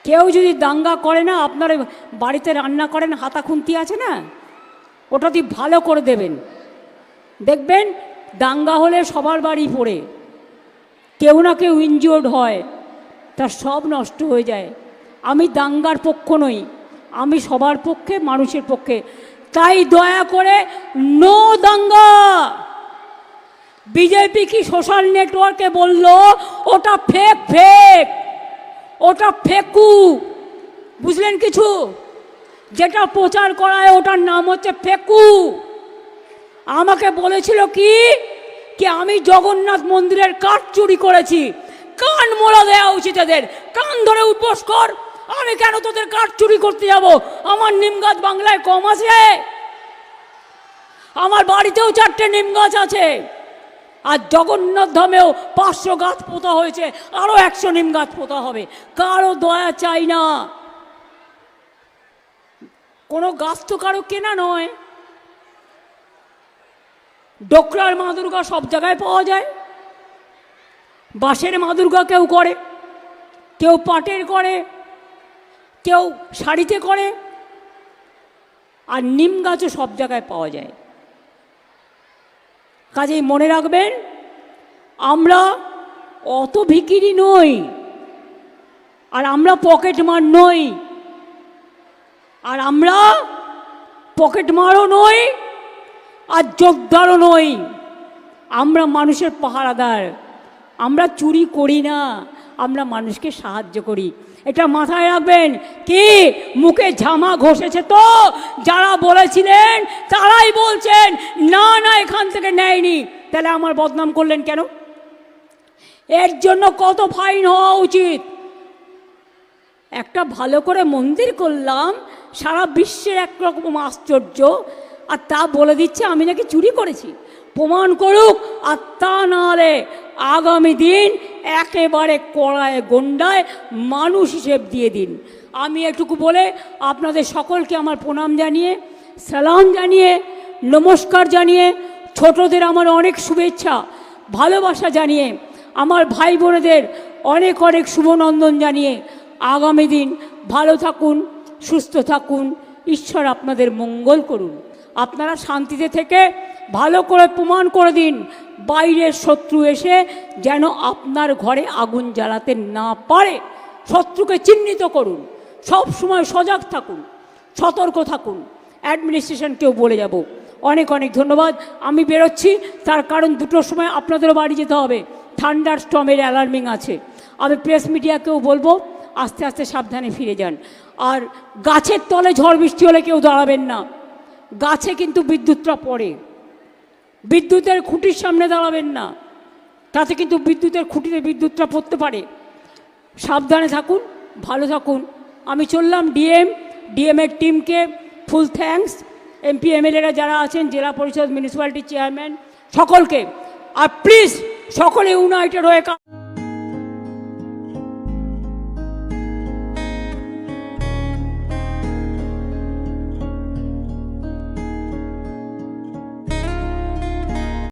কেউ যদি দাঙ্গা করে না, আপনার বাড়িতে রান্না করেন হাতা খুন্তি আছে না, ওটা দিয়ে ভালো করে দেবেন, দেখবেন দাঙ্গা হলে সবার বাড়ি পড়ে কেউ না কেউ ইনজিওর্ড হয়, তার সব নষ্ট হয়ে যায়। আমি দাঙ্গার পক্ষ নই, আমি সবার পক্ষে, মানুষের পক্ষে। তাই দয়া করে নো দাঙ্গা। বিজেপি কি সোশ্যাল নেটওয়ার্কে বলল ওটা ফেক, ফেক, ওটা ফেকু, বুঝলেন কিছু? যেটা প্রচার করায় ওটার নাম হচ্ছে ফেকু। আমাকে বলেছিল কি কি আমি জগন্নাথ মন্দিরের কাঠ চুরি করেছি। কান মোড়া দেওয়া উচিত এদের, কান ধরে উঠবোস কর। আমি কেন তোদের কাঠ চুরি করতে যাব? আমার নিম গাছ বাংলায় কম আছে? আমার বাড়িতেও 4টে নিম গাছ আছে, আর জগন্নাথ ধামেও 500 গাছ পোতা হয়েছে, আরো 100 নিম গাছ পোতা হবে। কারো দয়া চাই না, কোনো গাছ তো কারো কেনা নয়। ডোকরার মা দুর্গা সব জায়গায় পাওয়া যায়। বাঁশের মা দুর্গা কেউ করে, কেউ পাটের করে, কেউ শাড়িতে করে, আর নিম গাছও সব জায়গায় পাওয়া যায়। কাজেই মনে রাখবেন, আমরা অত ভিখিরি নই, আর আমরা পকেট মার নই, আর আমরা পকেট মারও নই, আর যোগদারও নই। আমরা মানুষের পাহারাদার। আমরা চুরি করি না, আমরা মানুষকে সাহায্য করি। এটা মাথায় রাখবেন। কি মুখে ঝামা ঘষেছে তো যারা বলেছিলেন তারাই বলছেন না না এখান থেকে নেয়নি, তাহলে আমার বদনাম করলেন কেন? এর জন্য কত ফাইন হওয়া উচিত। একটা ভালো করে মন্দির করলাম, সারা বিশ্বের একরকম আশ্চর্য, আর তা বলে দিচ্ছে আমি নাকি চুরি করেছি। প্রমাণ করুক, আর তা নাহলে আগামী দিন একেবারে কড়ায় গন্ডায় মানুষ হিসেব দিয়ে দিন। আমি এটুকু বলে আপনাদের সকলকে আমার প্রণাম জানিয়ে, সালাম জানিয়ে, নমস্কার জানিয়ে, ছোটদের আমার অনেক শুভেচ্ছা ভালোবাসা জানিয়ে, আমার ভাই বোনেদের অনেক অনেক শুভনন্দন জানিয়ে, আগামী দিন ভালো থাকুন, সুস্থ থাকুন, ঈশ্বর আপনাদের মঙ্গল করুন। আপনারা শান্তিতে থেকে ভালো করে প্রমাণ করে দিন, বাইরের শত্রু এসে যেন আপনার ঘরে আগুন জ্বালাতে না পারে। শত্রুকে চিহ্নিত করুন, সব সময় সজাগ থাকুন, সতর্ক থাকুন। অ্যাডমিনিস্ট্রেশনকেও বলে যাব। অনেক অনেক ধন্যবাদ। আমি বেরোচ্ছি, তার কারণ 2টোর সময় আপনাদেরও বাড়ি যেতে হবে, থান্ডার স্টর্মের অ্যালার্মিং আছে। আমি প্রেস মিডিয়াকেও বলবো আস্তে আস্তে সাবধানে ফিরে যান। আর গাছের তলে ঝড় বৃষ্টি হলে কেউ দাঁড়াবেন না। গাছে কিন্তু বিদ্যুৎটা পড়ে, বিদ্যুতের খুঁটির সামনে দাঁড়াবেন না, তাতে কিন্তু বিদ্যুতের খুঁটিতে বিদ্যুৎটা পড়তে পারে। সাবধানে থাকুন, ভালো থাকুন। আমি চললাম। ডিএমের টিমকে ফুল থ্যাঙ্কস। এমপি এমএলএরা যারা আছেন, জেলা পরিষদ, মিউনিসিপ্যালিটি চেয়ারম্যান, সকলকে। আর প্লিজ সকলে ইউনাইটেড হয়ে